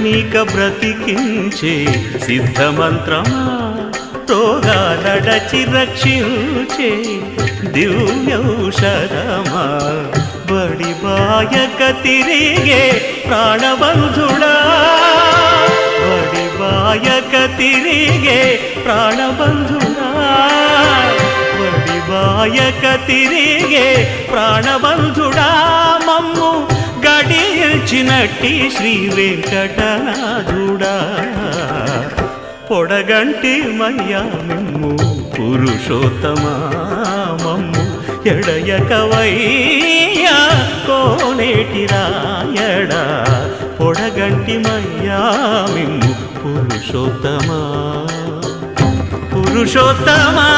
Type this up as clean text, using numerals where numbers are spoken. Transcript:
నీక బ్రతికించే సిద్ధమంత్రమా రోగాలడచి రక్షించే దివ్యౌషధమా బడి బాయక తిరిగే ప్రాణబంధుడా బడి బాయక తిరిగే ప్రాణబంధుడా బడి బాయక తిరిగే ప్రాణబంధుడా మమ్ము గడిచినట్టి శ్రీ వెంకటనాథుడా పొడగంటి మయ్యా మిమ్ము పురుషోత్తమా మమ్ము ఎడయకవయ్యా కోనేటి రాయడా పొడగంటి మయ్యా మిమ్ము పురుషోత్తమా పురుషోత్తమా